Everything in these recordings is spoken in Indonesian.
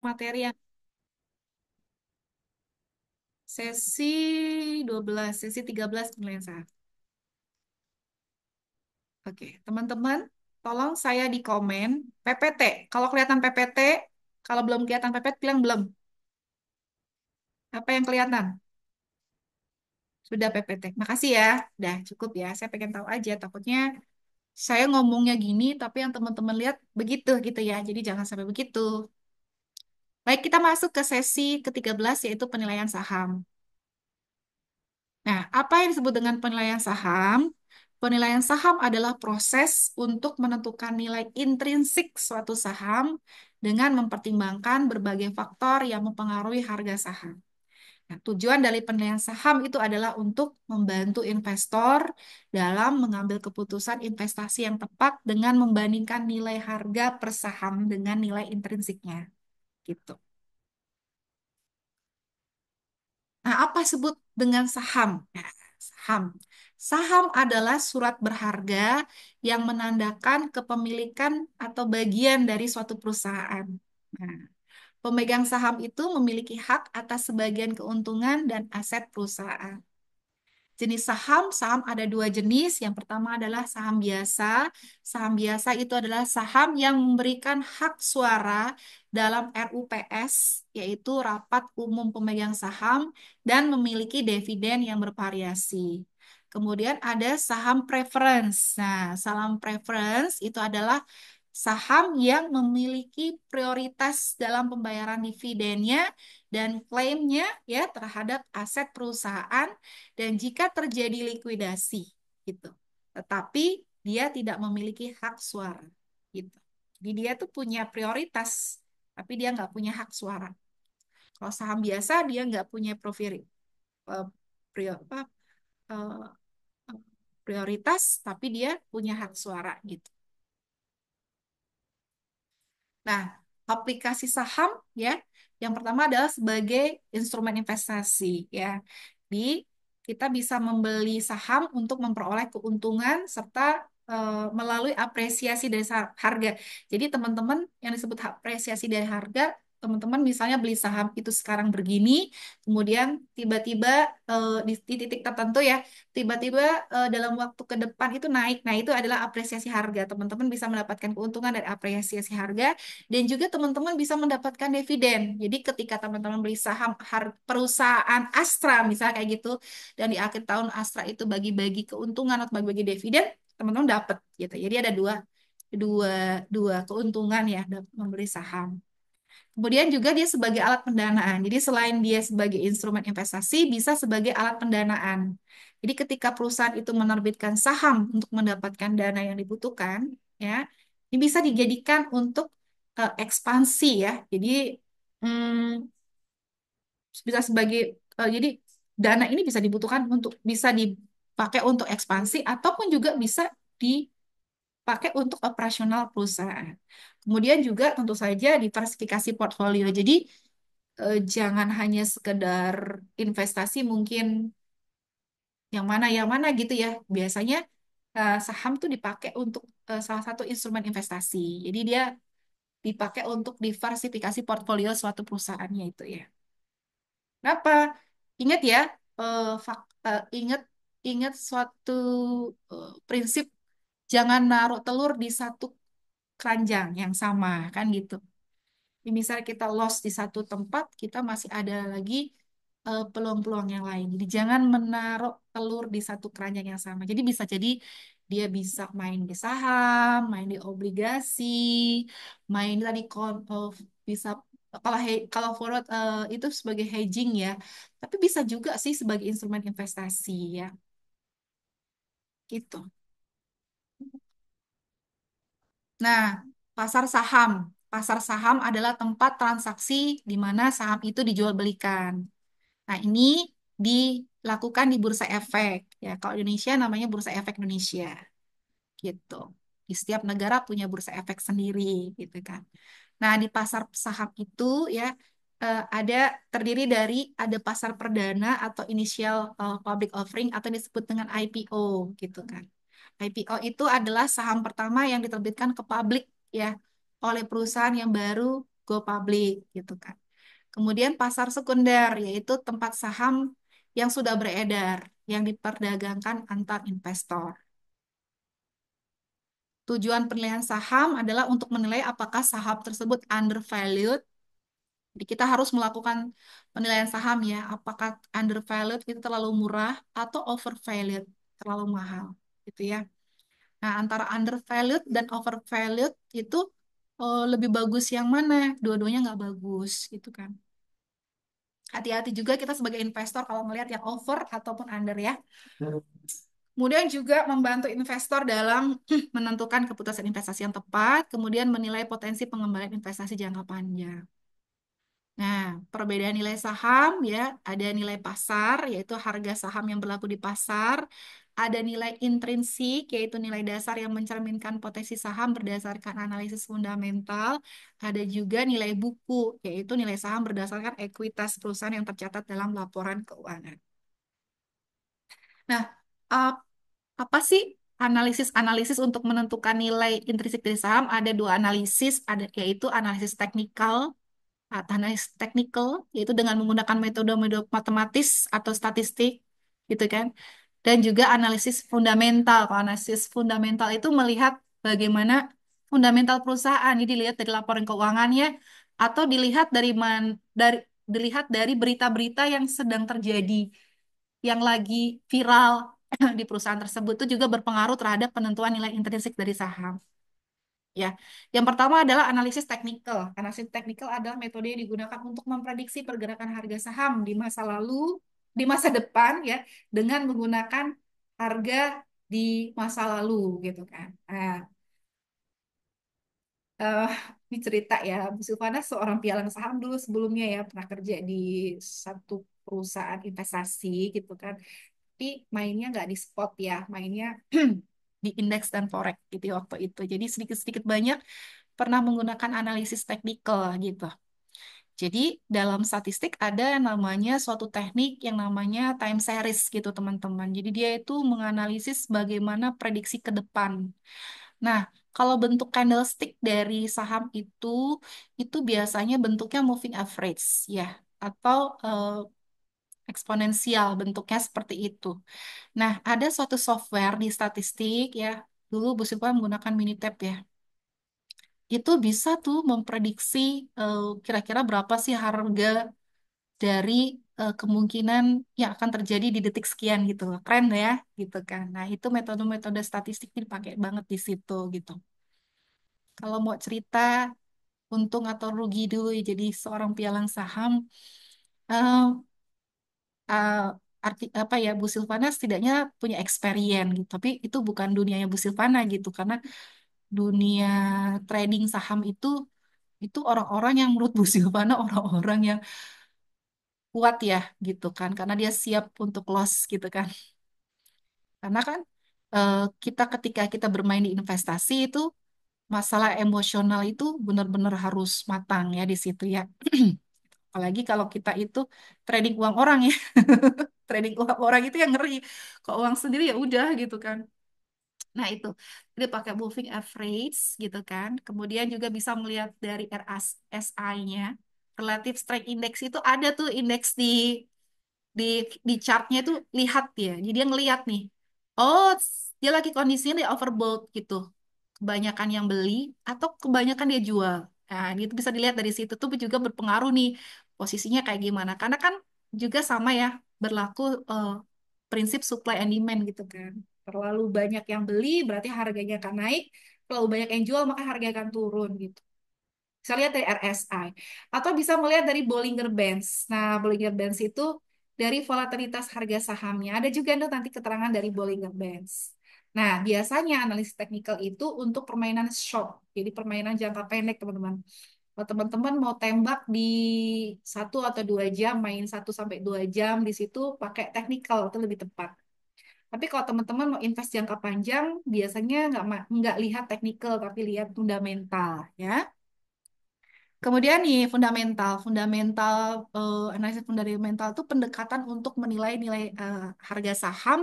materi yang sesi 12, sesi 13 penilaian saham. Oke, teman-teman, tolong saya di komen PPT. Kalau kelihatan PPT, kalau belum kelihatan PPT, bilang belum. Apa yang kelihatan? Sudah PPT. Makasih ya. Udah cukup ya. Saya pengen tahu aja. Takutnya saya ngomongnya gini, tapi yang teman-teman lihat begitu gitu ya. Jadi jangan sampai begitu. Baik, kita masuk ke sesi ke-13 yaitu penilaian saham. Nah, apa yang disebut dengan penilaian saham? Penilaian saham adalah proses untuk menentukan nilai intrinsik suatu saham dengan mempertimbangkan berbagai faktor yang mempengaruhi harga saham. Nah, tujuan dari penilaian saham itu adalah untuk membantu investor dalam mengambil keputusan investasi yang tepat dengan membandingkan nilai harga per saham dengan nilai intrinsiknya. Gitu. Nah, apa sebut dengan saham? Nah, saham. Saham adalah surat berharga yang menandakan kepemilikan atau bagian dari suatu perusahaan. Nah, pemegang saham itu memiliki hak atas sebagian keuntungan dan aset perusahaan. Jenis saham, saham ada dua jenis. Yang pertama adalah saham biasa. Saham biasa itu adalah saham yang memberikan hak suara dalam RUPS, yaitu Rapat Umum Pemegang Saham, dan memiliki dividen yang bervariasi. Kemudian ada saham preference. Nah, saham preference itu adalah saham yang memiliki prioritas dalam pembayaran dividennya dan klaimnya ya terhadap aset perusahaan dan jika terjadi likuidasi gitu. Tetapi dia tidak memiliki hak suara gitu. Jadi dia tuh punya prioritas, tapi dia nggak punya hak suara. Kalau saham biasa dia nggak punya eh, apa, eh, prioritas, tapi dia punya hak suara gitu. Nah, aplikasi saham ya, yang pertama adalah sebagai instrumen investasi ya. Di kita bisa membeli saham untuk memperoleh keuntungan serta melalui apresiasi dari harga. Jadi teman-teman yang disebut apresiasi dari harga, teman-teman misalnya beli saham itu sekarang begini, kemudian tiba-tiba di titik tertentu ya, tiba-tiba dalam waktu ke depan itu naik. Nah, itu adalah apresiasi harga. Teman-teman bisa mendapatkan keuntungan dari apresiasi harga dan juga teman-teman bisa mendapatkan dividen. Jadi ketika teman-teman beli saham perusahaan Astra misalnya kayak gitu dan di akhir tahun Astra itu bagi-bagi keuntungan atau bagi-bagi dividen, teman-teman dapat gitu. Jadi ada dua dua dua keuntungan ya membeli saham. Kemudian juga dia sebagai alat pendanaan. Jadi selain dia sebagai instrumen investasi, bisa sebagai alat pendanaan. Jadi ketika perusahaan itu menerbitkan saham untuk mendapatkan dana yang dibutuhkan, ya, ini bisa dijadikan untuk ekspansi ya. Jadi hmm, bisa sebagai jadi dana ini bisa dibutuhkan untuk bisa dipakai untuk ekspansi ataupun juga bisa dipakai untuk operasional perusahaan. Kemudian juga tentu saja diversifikasi portfolio. Jadi jangan hanya sekedar investasi mungkin yang mana gitu ya. Biasanya saham tuh dipakai untuk salah satu instrumen investasi. Jadi dia dipakai untuk diversifikasi portfolio suatu perusahaannya itu ya. Kenapa? Ingat ya, ingat ingat suatu prinsip jangan naruh telur di satu keranjang yang sama kan gitu. Misalnya kita lost di satu tempat, kita masih ada lagi peluang-peluang yang lain. Jadi jangan menaruh telur di satu keranjang yang sama. Jadi bisa jadi dia bisa main di saham, main di obligasi, main tadi bisa kalau forward itu sebagai hedging ya. Tapi bisa juga sih sebagai instrumen investasi ya. Gitu. Nah, pasar saham. Pasar saham adalah tempat transaksi di mana saham itu dijual belikan. Nah, ini dilakukan di Bursa Efek. Ya, kalau Indonesia namanya Bursa Efek Indonesia. Gitu. Di setiap negara punya Bursa Efek sendiri, gitu kan. Nah, di pasar saham itu ya ada terdiri dari ada pasar perdana atau initial public offering atau disebut dengan IPO, gitu kan. IPO itu adalah saham pertama yang diterbitkan ke publik ya oleh perusahaan yang baru go public gitu kan. Kemudian pasar sekunder yaitu tempat saham yang sudah beredar, yang diperdagangkan antar investor. Tujuan penilaian saham adalah untuk menilai apakah saham tersebut undervalued. Jadi kita harus melakukan penilaian saham ya, apakah undervalued itu terlalu murah atau overvalued terlalu mahal, gitu ya. Nah, antara undervalued dan overvalued itu lebih bagus yang mana? Dua-duanya nggak bagus, gitu kan. Hati-hati juga kita sebagai investor kalau melihat yang over ataupun under ya. Kemudian juga membantu investor dalam menentukan keputusan investasi yang tepat, kemudian menilai potensi pengembalian investasi jangka panjang. Nah, perbedaan nilai saham ya, ada nilai pasar yaitu harga saham yang berlaku di pasar, ada nilai intrinsik yaitu nilai dasar yang mencerminkan potensi saham berdasarkan analisis fundamental, ada juga nilai buku yaitu nilai saham berdasarkan ekuitas perusahaan yang tercatat dalam laporan keuangan. Nah, ap- apa sih analisis-analisis untuk menentukan nilai intrinsik dari saham? Ada dua analisis, ada yaitu analisis teknikal, analisis teknikal yaitu dengan menggunakan metode-metode matematis atau statistik, gitu kan? Dan juga analisis fundamental. Kalau analisis fundamental itu melihat bagaimana fundamental perusahaan. Ini dilihat dari laporan keuangannya atau dilihat dari berita-berita yang sedang terjadi, yang lagi viral di perusahaan tersebut itu juga berpengaruh terhadap penentuan nilai intrinsik dari saham. Ya, yang pertama adalah analisis teknikal. Analisis teknikal adalah metode yang digunakan untuk memprediksi pergerakan harga saham di masa lalu, di masa depan ya, dengan menggunakan harga di masa lalu gitu kan. Nah, eh ini cerita ya, Bu Silvana seorang pialang saham dulu sebelumnya ya, pernah kerja di satu perusahaan investasi gitu kan. Tapi mainnya nggak di spot ya, mainnya di indeks dan forex gitu ya waktu itu. Jadi sedikit-sedikit banyak pernah menggunakan analisis teknikal gitu. Jadi dalam statistik ada yang namanya suatu teknik yang namanya time series gitu teman-teman. Jadi dia itu menganalisis bagaimana prediksi ke depan. Nah, kalau bentuk candlestick dari saham itu biasanya bentuknya moving average ya, atau eksponensial bentuknya seperti itu. Nah, ada suatu software di statistik ya, dulu Bu Sylvia menggunakan Minitab ya, itu bisa tuh memprediksi kira-kira berapa sih harga dari kemungkinan yang akan terjadi di detik sekian gitu loh. Keren ya gitu kan. Nah, itu metode-metode statistik dipakai banget di situ gitu. Kalau mau cerita untung atau rugi dulu ya jadi seorang pialang saham, eh, eh, arti apa ya, Bu Silvana setidaknya punya experience gitu. Tapi itu bukan dunianya Bu Silvana gitu karena dunia trading saham itu orang-orang yang menurut Bu Silvana orang-orang yang kuat ya gitu kan karena dia siap untuk loss gitu kan. Karena kan eh, kita ketika kita bermain di investasi itu masalah emosional itu benar-benar harus matang ya di situ ya. Apalagi kalau kita itu trading uang orang ya. Trading uang orang itu yang ngeri. Kalau uang sendiri ya udah gitu kan. Nah itu, dia pakai moving average gitu kan. Kemudian juga bisa melihat dari RSI-nya. Relative Strength Index itu ada tuh indeks di di chartnya itu lihat dia. Jadi dia ngelihat nih. Oh, dia lagi kondisinya dia overbought gitu. Kebanyakan yang beli atau kebanyakan dia jual. Nah, itu bisa dilihat dari situ tuh juga berpengaruh nih posisinya kayak gimana. Karena kan juga sama ya berlaku prinsip supply and demand gitu kan. Terlalu banyak yang beli berarti harganya akan naik. Terlalu banyak yang jual maka harganya akan turun gitu. Bisa lihat dari RSI atau bisa melihat dari Bollinger Bands. Nah, Bollinger Bands itu dari volatilitas harga sahamnya. Ada juga nanti keterangan dari Bollinger Bands. Nah, biasanya analisis teknikal itu untuk permainan short, jadi permainan jangka pendek, teman-teman. Kalau teman-teman mau tembak di 1 atau 2 jam, main 1 sampai 2 jam di situ pakai teknikal itu lebih tepat. Tapi kalau teman-teman mau invest jangka panjang, biasanya nggak lihat teknikal, tapi lihat fundamental, ya. Kemudian nih fundamental analisis fundamental itu pendekatan untuk menilai nilai harga saham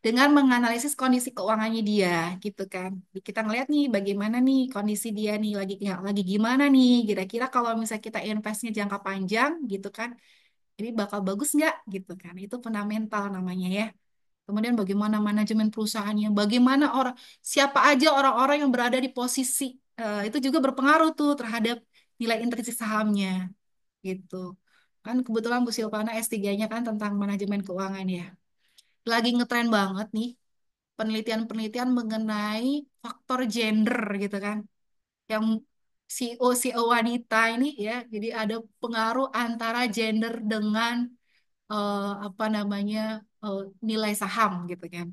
dengan menganalisis kondisi keuangannya dia, gitu kan. Kita ngeliat nih bagaimana nih kondisi dia nih lagi gimana nih, kira-kira kalau misalnya kita investnya jangka panjang, gitu kan, ini bakal bagus nggak, gitu kan. Itu fundamental namanya ya. Kemudian bagaimana manajemen perusahaannya, bagaimana siapa aja orang-orang yang berada di posisi itu juga berpengaruh tuh terhadap nilai intrinsik sahamnya gitu. Kan kebetulan Bu Silvana S3-nya kan tentang manajemen keuangan ya. Lagi ngetren banget nih penelitian-penelitian mengenai faktor gender gitu kan. Yang CEO wanita ini ya, jadi ada pengaruh antara gender dengan apa namanya nilai saham gitu kan.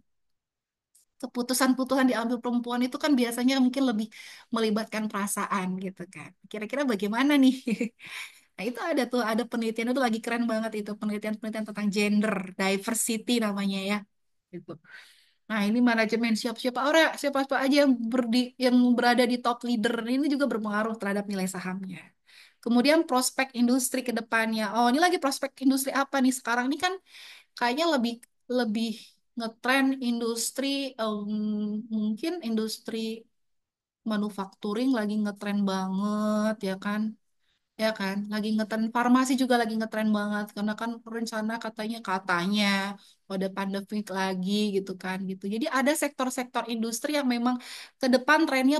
Keputusan-keputusan diambil perempuan itu kan biasanya mungkin lebih melibatkan perasaan gitu kan. Kira-kira bagaimana nih? Nah, itu ada tuh, ada penelitian itu lagi keren banget itu, penelitian-penelitian tentang gender, diversity namanya ya. Gitu. Nah, ini manajemen siapa-siapa orang, siapa-siapa aja yang berada di top leader ini juga berpengaruh terhadap nilai sahamnya. Kemudian prospek industri ke depannya. Oh, ini lagi prospek industri apa nih sekarang? Ini kan kayaknya lebih lebih ngetren industri mungkin industri manufacturing lagi ngetren banget ya kan lagi ngetren farmasi juga lagi ngetren banget karena kan rencana katanya pada pandemik lagi gitu kan gitu jadi ada sektor-sektor industri yang memang ke depan trennya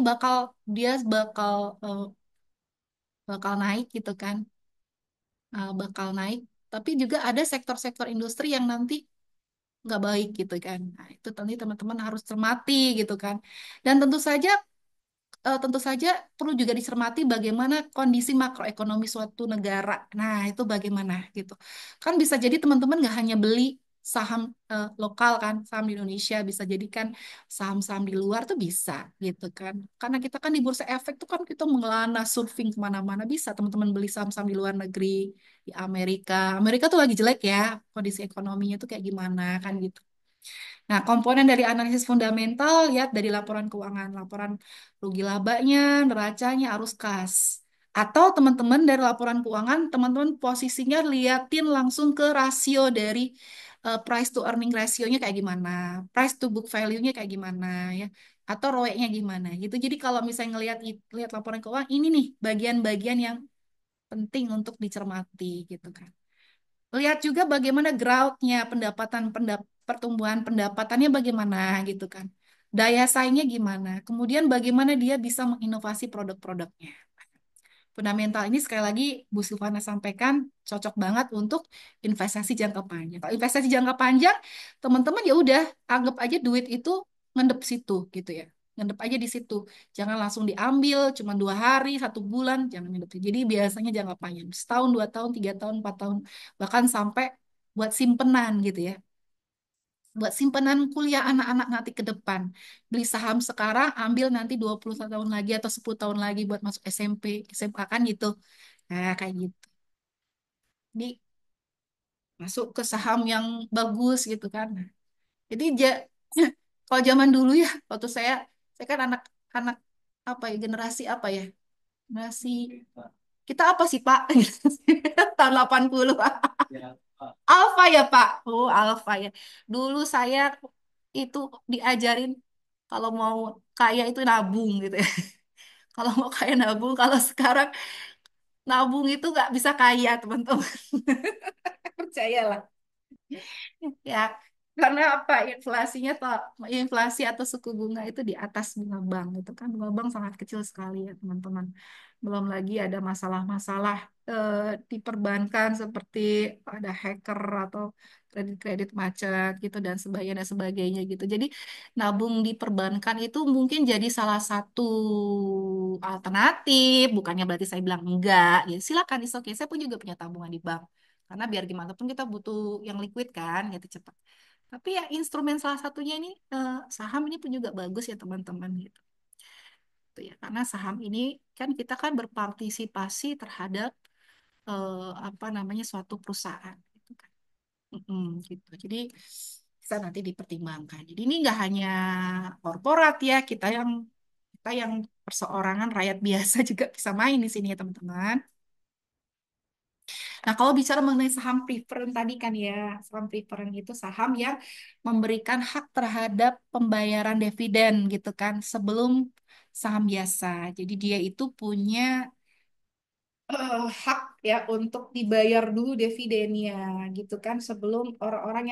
dia bakal eh, bakal naik gitu kan bakal naik tapi juga ada sektor-sektor industri yang nanti nggak baik gitu kan. Nah, itu nanti teman-teman harus cermati gitu kan. Dan tentu saja perlu juga dicermati bagaimana kondisi makroekonomi suatu negara. Nah, itu bagaimana gitu. Kan bisa jadi teman-teman nggak hanya beli saham lokal kan, saham di Indonesia bisa jadikan saham-saham di luar tuh bisa gitu kan. Karena kita kan di bursa efek tuh kan kita mengelana surfing kemana-mana bisa teman-teman beli saham-saham di luar negeri di Amerika. Amerika tuh lagi jelek ya kondisi ekonominya tuh kayak gimana kan gitu. Nah, komponen dari analisis fundamental lihat dari laporan keuangan, laporan rugi labanya, neracanya, arus kas. Atau teman-teman dari laporan keuangan, teman-teman posisinya liatin langsung ke rasio dari price to earning ratio-nya kayak gimana, price to book value-nya kayak gimana ya, atau ROE-nya gimana gitu. Jadi kalau misalnya lihat laporan keuangan, ini nih bagian-bagian yang penting untuk dicermati gitu kan. Lihat juga bagaimana growth-nya, pertumbuhan pendapatannya bagaimana gitu kan. Daya saingnya gimana. Kemudian bagaimana dia bisa menginovasi produk-produknya. Fundamental ini sekali lagi Bu Silvana sampaikan cocok banget untuk investasi jangka panjang. Kalau investasi jangka panjang, teman-teman ya udah anggap aja duit itu ngendep situ gitu ya. Ngendep aja di situ. Jangan langsung diambil cuma 2 hari, 1 bulan, jangan ngendep. Jadi biasanya jangka panjang. Setahun, 2 tahun, 3 tahun, 4 tahun. Bahkan sampai buat simpenan gitu ya. Buat simpanan kuliah anak-anak nanti ke depan. Beli saham sekarang, ambil nanti 21 tahun lagi atau 10 tahun lagi buat masuk SMP, SMA kan gitu. Nah, kayak gitu. Jadi masuk ke saham yang bagus gitu kan. Jadi kalau zaman dulu ya, waktu saya kan anak-anak apa ya, generasi apa ya? Generasi kita apa sih, Pak? Tahun 80. Alfa ya, Pak. Oh, Alfa ya. Dulu saya itu diajarin kalau mau kaya itu nabung gitu ya. Kalau mau kaya nabung, kalau sekarang nabung itu nggak bisa kaya, teman-teman. Percayalah. Ya, karena apa? Inflasi atau suku bunga itu di atas bunga bank itu kan bunga bank sangat kecil sekali ya, teman-teman. Belum lagi ada masalah-masalah eh, di perbankan seperti ada hacker atau kredit-kredit macet gitu dan sebagainya gitu. Jadi nabung di perbankan itu mungkin jadi salah satu alternatif, bukannya berarti saya bilang enggak. Ya silakan, is oke. Saya pun juga punya tabungan di bank. Karena biar gimana pun kita butuh yang liquid kan, gitu cepat. Tapi ya instrumen salah satunya ini saham ini pun juga bagus ya teman-teman gitu. Tuh ya, karena saham ini kan kita kan berpartisipasi terhadap apa namanya suatu perusahaan gitu kan. Mm-mm, gitu. Jadi bisa nanti dipertimbangkan. Jadi ini nggak hanya korporat ya, kita yang kita yang perseorangan rakyat biasa juga bisa main di sini ya teman-teman. Nah, kalau bicara mengenai saham preferen tadi kan ya, saham preferen itu saham yang memberikan hak terhadap pembayaran dividen gitu kan sebelum saham biasa. Jadi dia itu punya hak ya untuk dibayar dulu dividennya gitu kan sebelum orang-orang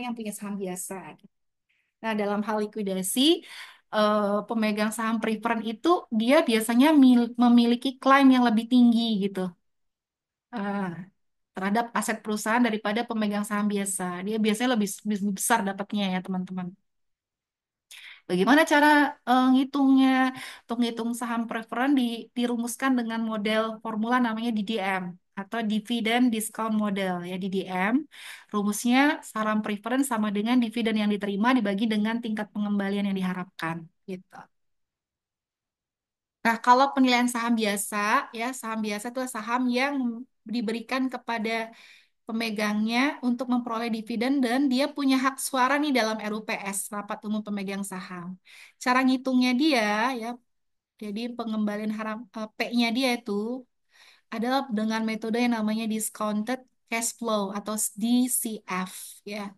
yang punya saham biasa. Nah, dalam hal likuidasi, pemegang saham preferen itu dia biasanya memiliki klaim yang lebih tinggi gitu. eh, Terhadap aset perusahaan daripada pemegang saham biasa. Dia biasanya lebih besar dapatnya ya teman-teman. Bagaimana cara ngitungnya? Untuk ngitung saham preferen dirumuskan dengan model formula namanya DDM atau Dividend Discount Model ya DDM. Rumusnya saham preferen sama dengan dividen yang diterima dibagi dengan tingkat pengembalian yang diharapkan gitu. Nah, kalau penilaian saham biasa ya, saham biasa itu saham yang diberikan kepada pemegangnya untuk memperoleh dividen dan dia punya hak suara nih dalam RUPS, Rapat Umum Pemegang Saham. Cara ngitungnya dia ya, jadi pengembalian P-nya dia itu adalah dengan metode yang namanya discounted cash flow atau DCF ya.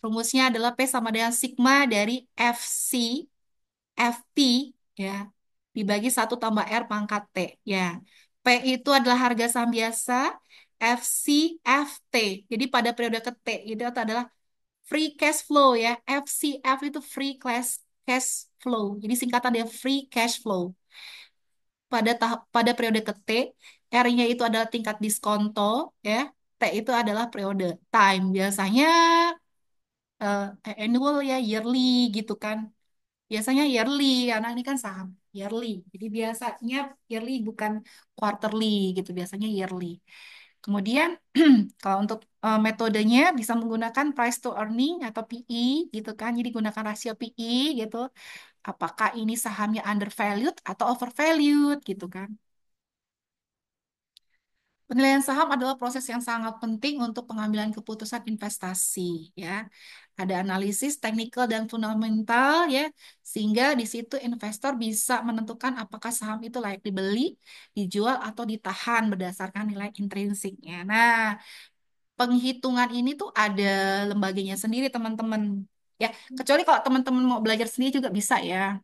Rumusnya adalah P sama dengan sigma dari FC FP ya dibagi satu tambah R pangkat T ya. P itu adalah harga saham biasa, FC FT. Jadi pada periode ke T itu adalah free cash flow ya. FCF itu free cash flow. Jadi singkatan dia free cash flow. Pada periode ke T, R-nya itu adalah tingkat diskonto ya. T itu adalah periode time. Biasanya eh, annual ya, yearly gitu kan. Biasanya yearly, karena ini kan saham yearly. Jadi biasanya yearly bukan quarterly gitu, biasanya yearly. Kemudian kalau untuk metodenya bisa menggunakan price to earning atau PE gitu kan. Jadi gunakan rasio PE gitu. Apakah ini sahamnya undervalued atau overvalued gitu kan. Penilaian saham adalah proses yang sangat penting untuk pengambilan keputusan investasi, ya. Ada analisis teknikal dan fundamental, ya, sehingga di situ investor bisa menentukan apakah saham itu layak dibeli, dijual, atau ditahan berdasarkan nilai intrinsiknya. Nah, penghitungan ini tuh ada lembaganya sendiri, teman-teman. Ya, kecuali kalau teman-teman mau belajar sendiri juga bisa ya.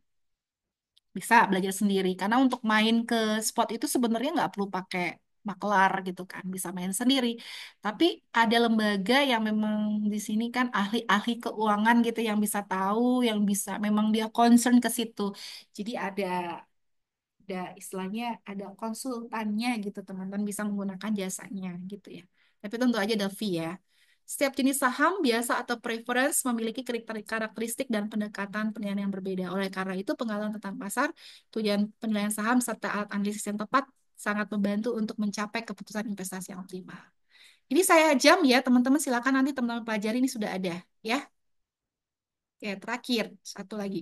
Bisa belajar sendiri karena untuk main ke spot itu sebenarnya nggak perlu pakai maklar gitu kan, bisa main sendiri, tapi ada lembaga yang memang di sini kan ahli-ahli keuangan gitu yang bisa tahu, yang bisa memang dia concern ke situ, jadi ada istilahnya ada konsultannya gitu, teman-teman bisa menggunakan jasanya gitu ya, tapi tentu aja ada fee ya. Setiap jenis saham, biasa atau preference memiliki karakteristik dan pendekatan penilaian yang berbeda. Oleh karena itu, pengalaman tentang pasar, tujuan penilaian saham, serta alat analisis yang tepat sangat membantu untuk mencapai keputusan investasi yang optimal. Ini saya jam ya, teman-teman. Silakan nanti teman-teman pelajari, ini sudah ada. Ya, oke, terakhir, satu lagi.